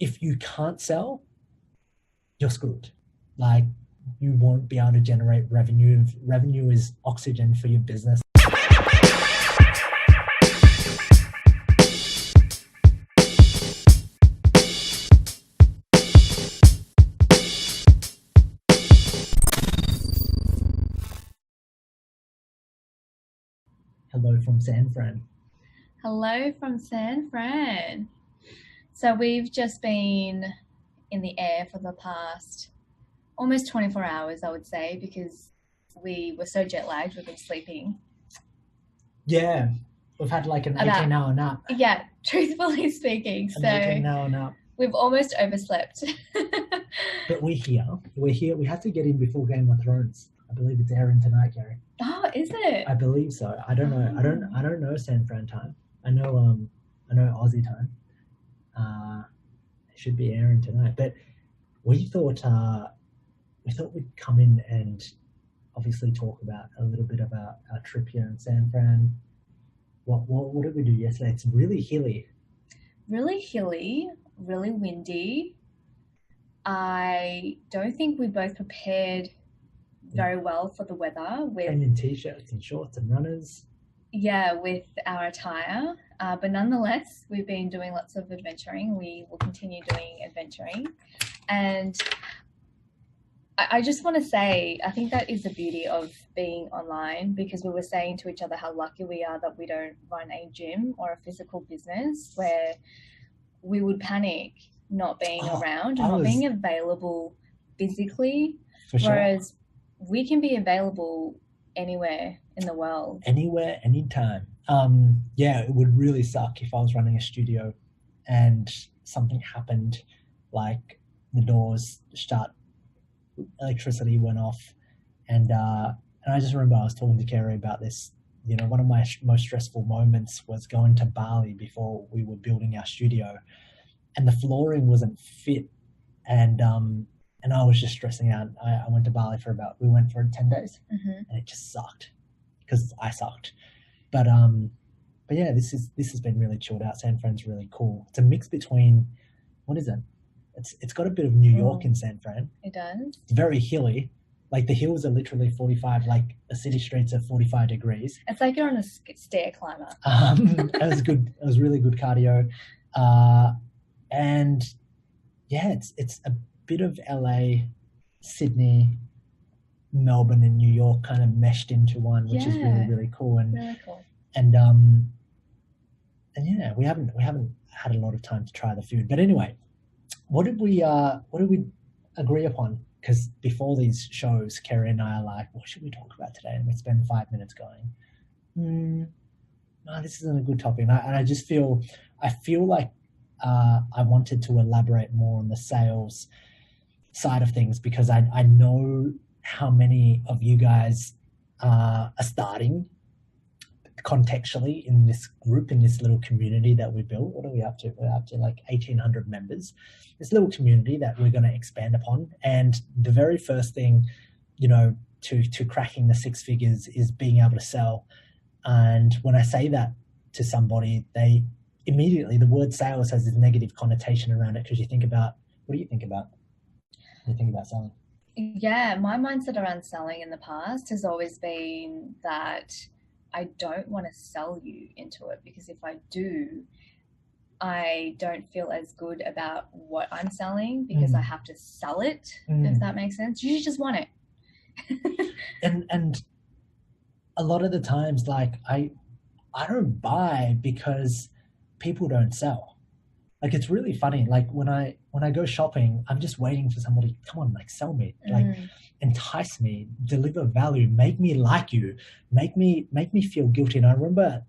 if you can't sell, you're screwed. Like, you won't be able to generate revenue. Revenue is oxygen for your business. Hello from San Fran. Hello from San Fran. So we've just been in the air for the past almost 24 hours, I would say, because we were so jet lagged, we've been sleeping. Yeah, we've had like an About 18-hour nap. Yeah, truthfully speaking. An So 18-hour nap. we've almost overslept. But we're here. We're here. We have to get in before Game of Thrones. I believe it's airing tonight, Gary. Oh, is it? I believe so. I don't know. I don't know San Fran time. I know Aussie time. It should be airing tonight. But we thought we'd come in and obviously talk about a little bit about our trip here in San Fran. What did we do yesterday? It's really hilly. Really hilly, really windy. I don't think we both prepared very well for the weather Came in t-shirts and shorts and runners. with our attire. But nonetheless, we've been doing lots of adventuring. We will continue doing adventuring. And I just want to say, I think that is the beauty of being online, because we were saying to each other how lucky we are that we don't run a gym or a physical business where we would panic not being around and not being available physically. For sure. Whereas we can be available anywhere in the world. Anywhere, anytime. Yeah, it would really suck if I was running a studio and something happened, like the doors shut, electricity went off, and I just remember I was talking to Kerry about this. You know, one of my most stressful moments was going to Bali before we were building our studio, and the flooring wasn't fit, and I was just stressing out. I went to Bali we went for 10 days, and it just sucked because I sucked. But yeah, this has been really chilled out. San Fran's really cool. It's a mix between, what is it? It's got a bit of New York in San Fran. It does. It's very hilly. Like, the hills are literally 45, like the city streets are 45 degrees. It's like you're on a stair climber. It was good. It was really good cardio. And yeah, it's a bit of LA, Sydney, Melbourne, and New York kind of meshed into one, which is really, really cool. And really cool. And yeah, we haven't had a lot of time to try the food. But anyway, what did we agree upon? Because before these shows, Kerry and I are like, what should we talk about today? And we spend 5 minutes going, no, this isn't a good topic. And I just feel like I wanted to elaborate more on the sales side of things, because I know how many of you guys are starting contextually in this group, in this little community that we built. What are we up to? We're up to like 1,800 members. This little community that we're going to expand upon. And the very first thing, you know, to cracking the six figures is being able to sell. And when I say that to somebody, they immediately, the word sales has this negative connotation around it, because you think about, what do you think about when you think about selling? Yeah, my mindset around selling in the past has always been that I don't want to sell you into it, because if I do, I don't feel as good about what I'm selling, because I have to sell it, if that makes sense. You just want it. and a lot of the times, like, I don't buy because people don't sell. Like, it's really funny. Like, when I go shopping, I'm just waiting for somebody, come on, like, sell me, like, entice me, deliver value, make me like you, make me feel guilty. And I remember,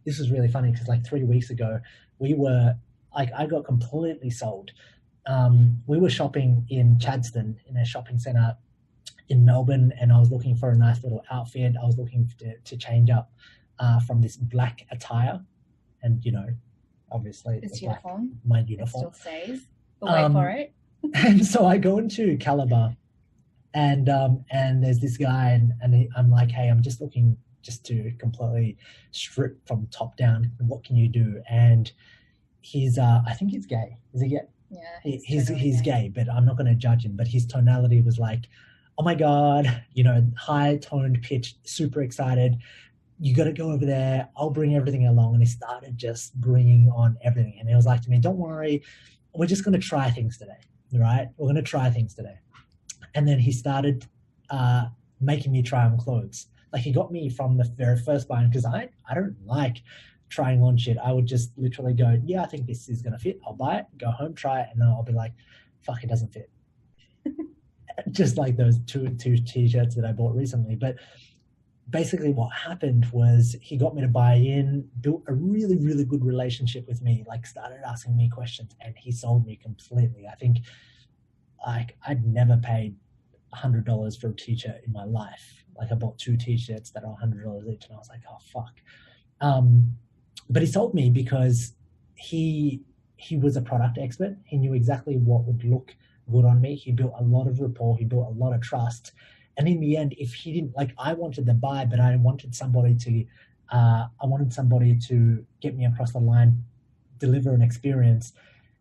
this was really funny, because like 3 weeks ago, we were like, I got completely sold. We were shopping in Chadstone in a shopping center in Melbourne, and I was looking for a nice little outfit. I was looking to change up from this black attire, and, you know, obviously It's uniform. My uniform. It still stays. But wait for it. And so I go into Caliber, and there's this guy, and I'm like, hey, I'm just looking just to completely strip from top down. What can you do? And he's I think he's gay. Is he gay? Yeah, He's gay, but I'm not going to judge him. But his tonality was like, oh my god, high toned pitch, super excited. You got to go over there. I'll bring everything along. And he started just bringing on everything. And he was like to me, don't worry, we're just going to try things today, right? We're going to try things today. And then he started making me try on clothes. Like, he got me from the very first line, because I don't like trying on shit. I would just literally go, yeah, I think this is going to fit. I'll buy it, go home, try it, and then I'll be like, fuck, it doesn't fit. Just like those two t-shirts that I bought recently. But basically what happened was he got me to buy in, built a really, really good relationship with me, like started asking me questions, and he sold me completely. I think like I'd never paid $100 for a t-shirt in my life. Like, I bought 2 t-shirts that are $100 each, and I was like, oh fuck. But he sold me because he was a product expert. He knew exactly what would look good on me. He built a lot of rapport. He built a lot of trust. And in the end, if he didn't, like, I wanted the buy, but I wanted somebody to get me across the line, deliver an experience,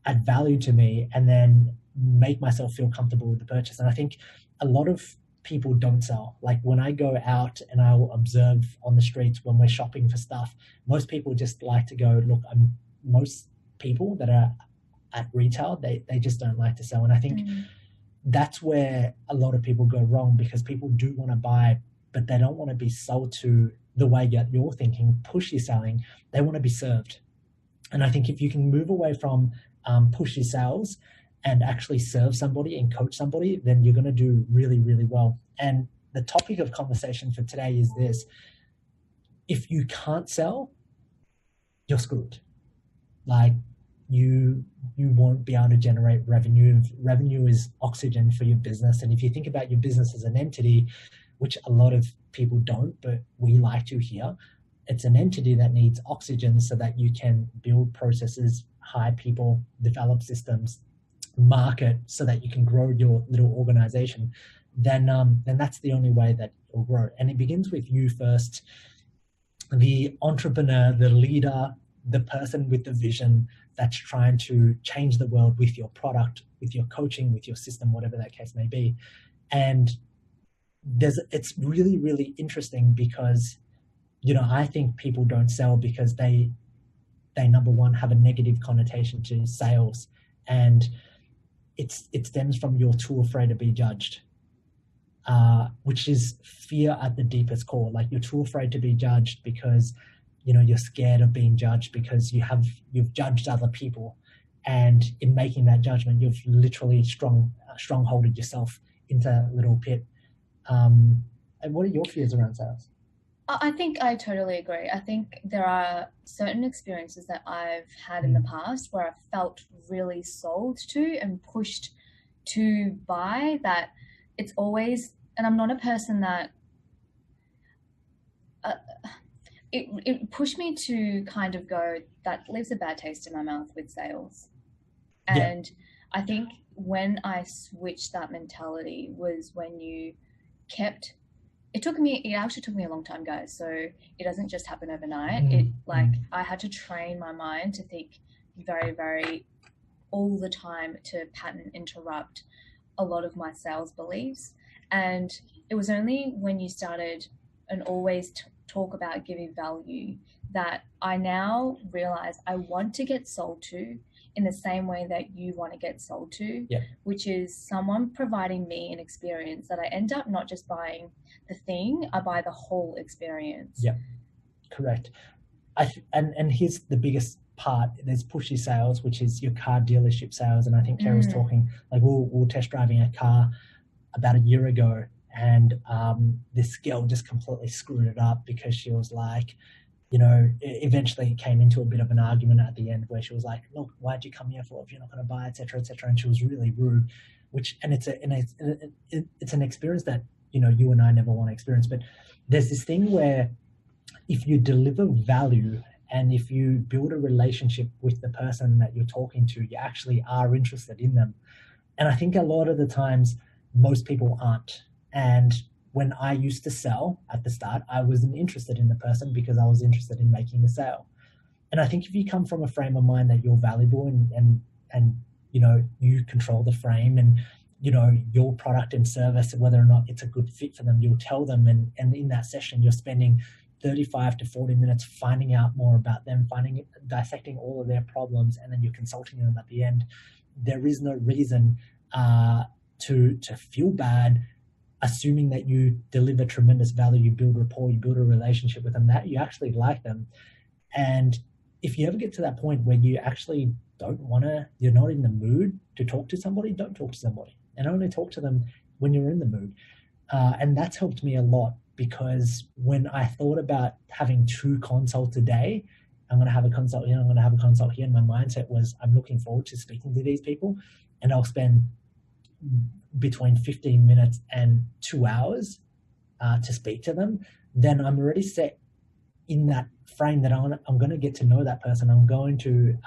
add value to me, and then make myself feel comfortable with the purchase. And I think a lot of people don't sell. Like, when I go out and I will observe on the streets when we're shopping for stuff, most people just like to go, look, most people that are at retail, they just don't like to sell. And I think that's where a lot of people go wrong, because people do want to buy, but they don't want to be sold to the way that you're thinking, pushy selling. They want to be served. And I think if you can move away from pushy sales and actually serve somebody and coach somebody, then you're going to do really, really well. And the topic of conversation for today is this: if you can't sell, you're screwed. Like, you won't be able to generate revenue. Revenue is oxygen for your business. And if you think about your business as an entity, which a lot of people don't, but we like to here, it's an entity that needs oxygen so that you can build processes, hire people, develop systems, market, so that you can grow your little organization. Then that's the only way that you'll grow. And it begins with you first, the entrepreneur, the leader, the person with the vision that's trying to change the world with your product, with your coaching, with your system, whatever that case may be. And it's really, really interesting because, I think people don't sell because they number one, have a negative connotation to sales. And it stems from you're too afraid to be judged, which is fear at the deepest core. Like, you're too afraid to be judged because you're scared of being judged, because you've judged other people, and in making that judgment, you've literally strongholded yourself into a little pit. And what are your fears around sales? I think I totally agree. I think there are certain experiences that I've had in the past where I've felt really sold to and pushed to buy, that it's always, and I'm not a person that it pushed me to kind of go, that leaves a bad taste in my mouth with sales. And I think when I switched that mentality was when you kept, it actually took me a long time, guys. So it doesn't just happen overnight. I had to train my mind to think very, very all the time, to pattern interrupt a lot of my sales beliefs. And it was only when you started and always talk about giving value that I now realize I want to get sold to in the same way that you want to get sold to, which is someone providing me an experience that I end up not just buying the thing, I buy the whole experience. Yeah, correct. And here's the biggest part. There's pushy sales, which is your car dealership sales. And I think Kara's talking, like, we were test driving a car about a year ago, and this girl just completely screwed it up because she was like, eventually it came into a bit of an argument at the end where she was like, look, why'd you come here for if you're not going to buy, et cetera, et cetera. And she was really rude, it's an experience that, you and I never want to experience. But there's this thing where if you deliver value and if you build a relationship with the person that you're talking to, you actually are interested in them. And I think a lot of the times most people aren't. And when I used to sell at the start, I wasn't interested in the person because I was interested in making the sale. And I think if you come from a frame of mind that you're valuable and you control the frame, and your product and service, whether or not it's a good fit for them, you'll tell them, and in that session you're spending 35 to 40 minutes finding out more about them, dissecting all of their problems, and then you're consulting them at the end. There is no reason to feel bad, assuming that you deliver tremendous value, you build rapport, you build a relationship with them, that you actually like them. And if you ever get to that point where you actually you're not in the mood to talk to somebody, don't talk to somebody, and only talk to them when you're in the mood. And that's helped me a lot, because when I thought about having 2 consults a day, I'm going to have a consult here, I'm going to have a consult here, and my mindset was, I'm looking forward to speaking to these people, and I'll spend between 15 minutes and 2 hours to speak to them, then I'm already set in that frame that I'm going to get to know that person. I'm going to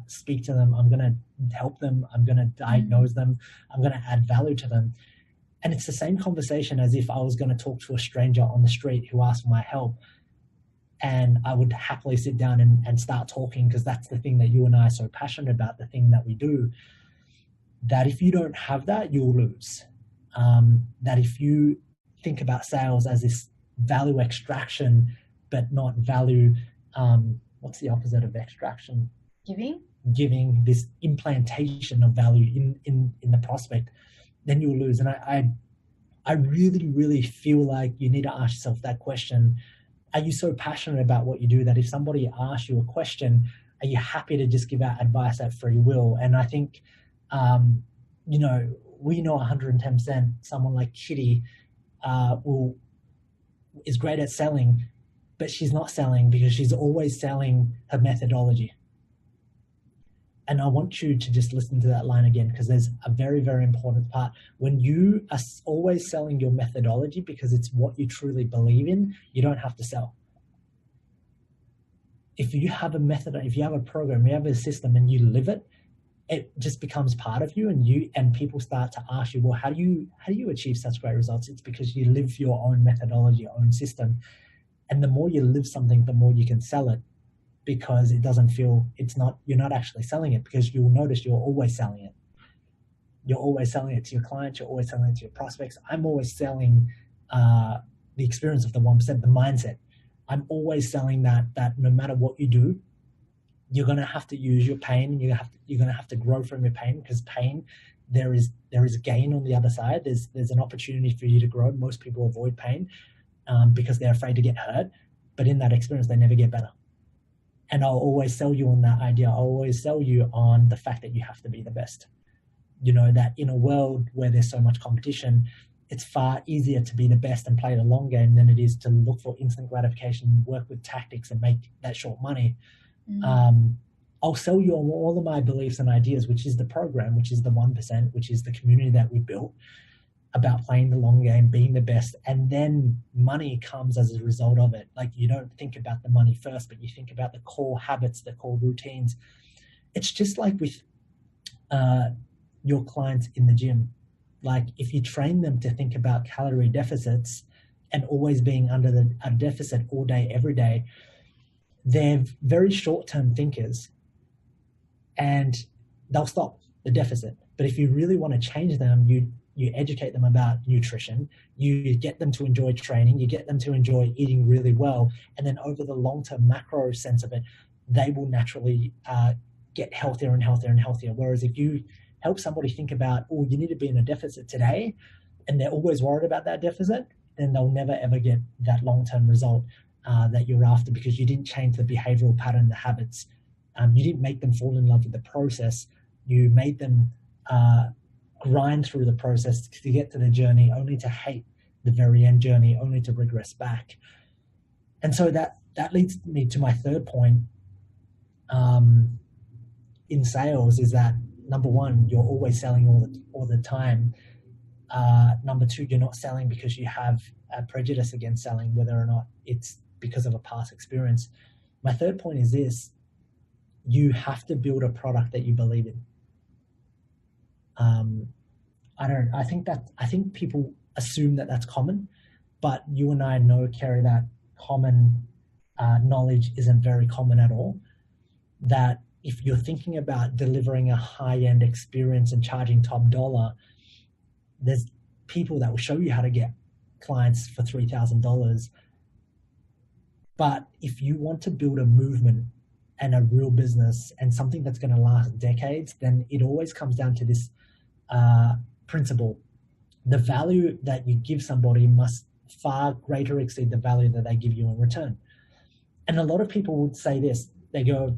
speak to them. I'm going to help them. I'm going to diagnose them. I'm going to add value to them. And it's the same conversation as if I was going to talk to a stranger on the street who asked for my help. And I would happily sit down and start talking, because that's the thing that you and I are so passionate about, the thing that we do. That if you don't have that, you'll lose. That if you think about sales as this value extraction, but not value, what's the opposite of extraction? Giving, this implantation of value in the prospect, then you'll lose. And I really, really feel like you need to ask yourself that question. Are you so passionate about what you do that if somebody asks you a question, are you happy to just give out advice at free will? And I think, we know 110% someone like Kitty is great at selling, but she's not selling because she's always selling her methodology. And I want you to just listen to that line again, because there's a very, very important part. When you are always selling your methodology because it's what you truly believe in, you don't have to sell. If you have a method, if you have a program, you have a system, and you live it, it just becomes part of you, and people start to ask you, well, how do you achieve such great results? It's because you live your own methodology, your own system. And the more you live something, the more you can sell it, because it doesn't feel, you're not actually selling it, because you'll notice you're always selling it. You're always selling it to your clients. You're always selling it to your prospects. I'm always selling the experience of the 1%, the mindset. I'm always selling that no matter what you do, you're going to have to use your pain, and you're going to have to grow from your pain, because pain, there is a gain on the other side. There's an opportunity for you to grow. Most people avoid pain because they're afraid to get hurt, but in that experience, they never get better. And I'll always sell you on that idea. I'll always sell you on the fact that you have to be the best. That in a world where there's so much competition, it's far easier to be the best and play the long game than it is to look for instant gratification, work with tactics, and make that short money. I'll sell you on all of my beliefs and ideas, which is the program, which is the 1%, which is the community that we built, about playing the long game, being the best, and then money comes as a result of it. Like, you don't think about the money first, but you think about the core habits, the core routines. It's just like with your clients in the gym. Like, if you train them to think about calorie deficits and always being under a deficit all day, every day, they're very short-term thinkers, and they'll stop the deficit. But if you really want to change them, you educate them about nutrition, you get them to enjoy training, you get them to enjoy eating really well, and then over the long-term macro sense of it, they will naturally get healthier and healthier and healthier. Whereas if you help somebody think about, oh, you need to be in a deficit today, and they're always worried about that deficit, then they'll never ever get that long-term result that you're after, because you didn't change the behavioral pattern, the habits. You didn't make them fall in love with the process. You made them grind through the process to get to the journey, only to hate the very end journey, only to regress back. And so that leads me to my third point in sales, is that number one, you're always selling all the time. Number two, you're not selling because you have a prejudice against selling, whether or not it's because of a past experience. My third point is this: you have to build a product that you believe in. I think people assume that that's common, but you and I know, Kerry, that common knowledge isn't very common at all. that if you're thinking about delivering a high-end experience and charging top dollar, there's people that will show you how to get clients for $3,000. But if you want to build a movement and a real business and something that's going to last decades, then it always comes down to this principle. The value that you give somebody must far greater exceed the value that they give you in return. And a lot of people would say this. They go,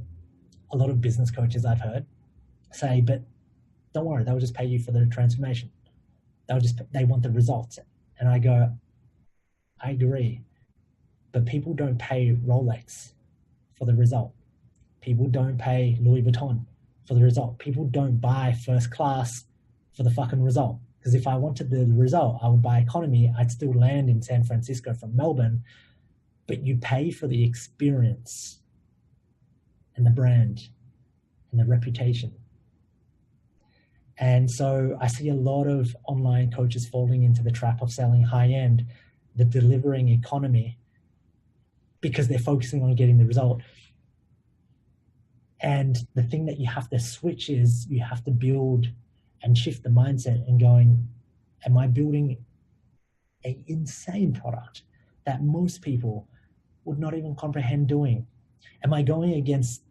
a lot of business coaches I've heard say, but don't worry, they'll just pay you for the transformation. They want the results. And I go, I agree, but people don't pay Rolex for the result. People don't pay Louis Vuitton for the result. People don't buy first class for the fucking result. Because if I wanted the result, I would buy economy. I'd still land in San Francisco from Melbourne, but you pay for the experience and the brand and the reputation. And so I see a lot of online coaches falling into the trap of selling high-end, the delivering economy, because they're focusing on getting the result. And the thing that you have to switch is you have to build and shift the mindset and going, am I building an insane product that most people would not even comprehend doing? Am I going against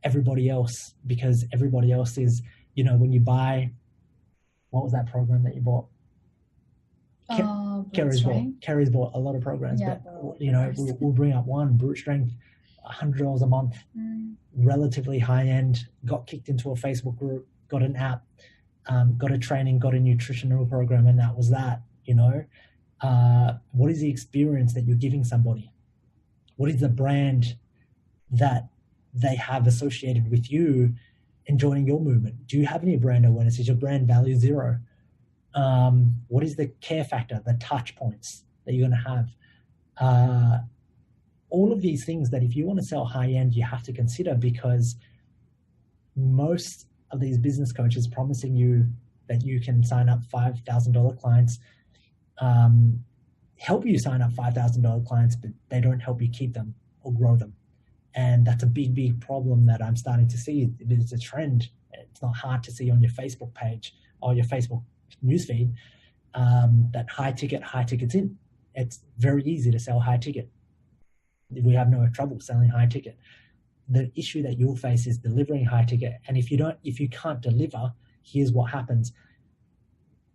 everybody else because everybody else is, when you buy, what was that program that you bought? Kerry's bought a lot of programs, but we'll bring up one, Brute Strength, $100 a month, relatively high end, got kicked into a Facebook group, got an app, got a training, got a nutritional program, and that was that. What is the experience that you're giving somebody? What is the brand that they have associated with you in joining your movement? Do you have any brand awareness? Is your brand value zero? What is the care factor, the touch points that you're going to have? All of these things that if you want to sell high end, you have to consider, because most of these business coaches promising you that you can sign up $5,000 clients, help you sign up $5,000 clients, but they don't help you keep them or grow them. And that's a big, big problem that I'm starting to see. It's a trend. It's not hard to see on your Facebook page or your Facebook newsfeed that high tickets in. It's very easy to sell high ticket. We have no trouble selling high ticket. The issue that you'll face is delivering high ticket. And if you can't deliver, here's what happens.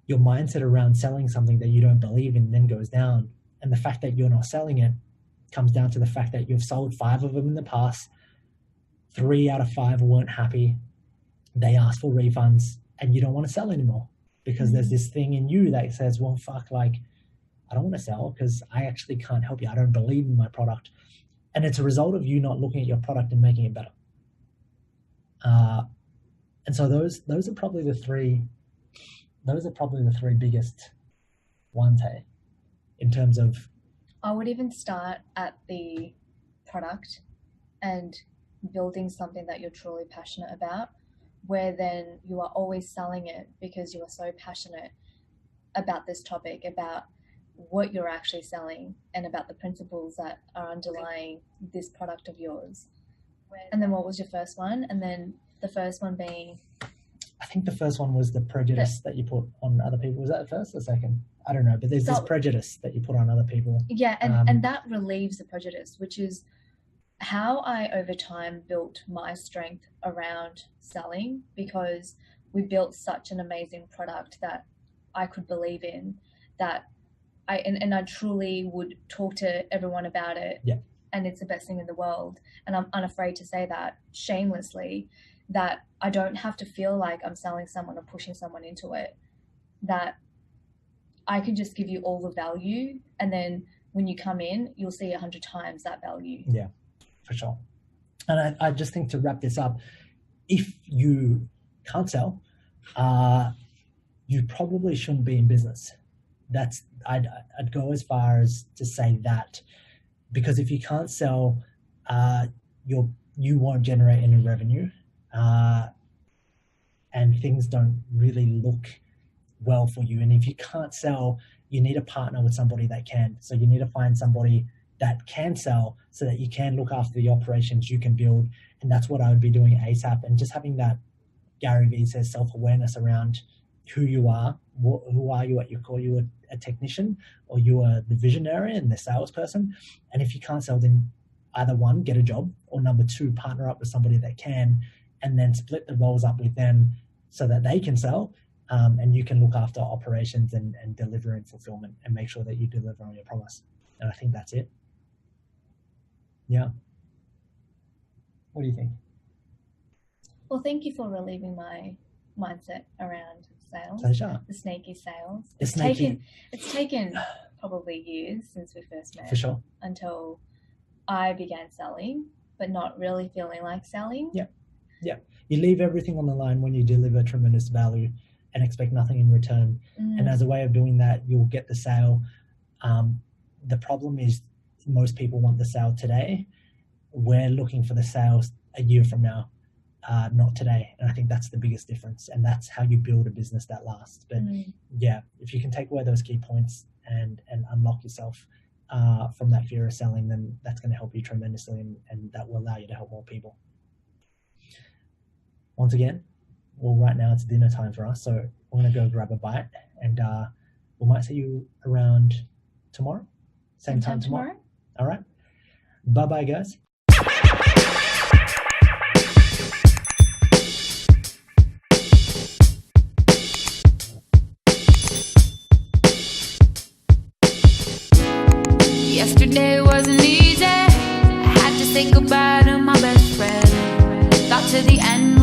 Your mindset around selling something that you don't believe in then goes down. And the fact that you're not selling it comes down to the fact that you've sold 5 of them in the past. 3 out of 5 weren't happy. They asked for refunds, and you don't want to sell anymore because there's this thing in you that says, well, fuck, like, I don't want to sell because I actually can't help you. I don't believe in my product. And it's a result of you not looking at your product and making it better. And so those are probably the three biggest ones, hey, in terms of. I would even start at the product and building something that you're truly passionate about, where then you are always selling it because you are so passionate about this topic, about what you're actually selling and about the principles that are underlying this product of yours. And then what was your first one? And then the first one being? I think the first one was the prejudice that you put on other people. Was that the first or second? I don't know, but there's this prejudice that you put on other people. Yeah, and that relieves the prejudice, which is how I over time built my strength around selling, because we built such an amazing product that I could believe in, that I truly would talk to everyone about it. Yeah. And it's the best thing in the world. And I'm unafraid to say that shamelessly, that I don't have to feel like I'm selling someone or pushing someone into it, that I can just give you all the value, and then when you come in, you'll see 100 times that value. Yeah, for sure. And I just think, to wrap this up, if you can't sell, you probably shouldn't be in business. I'd go as far as to say that, because if you can't sell, you won't generate any revenue, and things don't really look well for you. And if you can't sell, you need to partner with somebody that can. So you need to find somebody that can sell, so that you can look after the operations, you can build. And that's what I would be doing ASAP. And just having that, Gary Vee says, self-awareness around who you are. Who are you at your core? You are a technician, or you are the visionary and the salesperson. And if you can't sell, then either one, get a job, or number two, partner up with somebody that can, and then split the roles up with them so that they can sell, and you can look after operations and deliver and fulfillment, and make sure that you deliver on your promise. And I think that's it. Yeah. What do you think? Well, thank you for relieving my mindset around sales. Pleasure. The snaky sales. It's taken probably years since we first met. For sure. Until I began selling, but not really feeling like selling. Yeah. You leave everything on the line when you deliver tremendous value and expect nothing in return. And as a way of doing that, you'll get the sale. The problem is most people want the sale today. We're looking for the sales a year from now, not today. And I think that's the biggest difference. And that's how you build a business that lasts. But yeah, if you can take away those key points and unlock yourself from that fear of selling, then that's going to help you tremendously, and that will allow you to help more people. Once again, well, right now it's dinner time for us, so we're going to go grab a bite, and we might see you around tomorrow, same time tomorrow. All right, bye guys. Yesterday wasn't easy. I had to say goodbye to my best friend. Got to the end.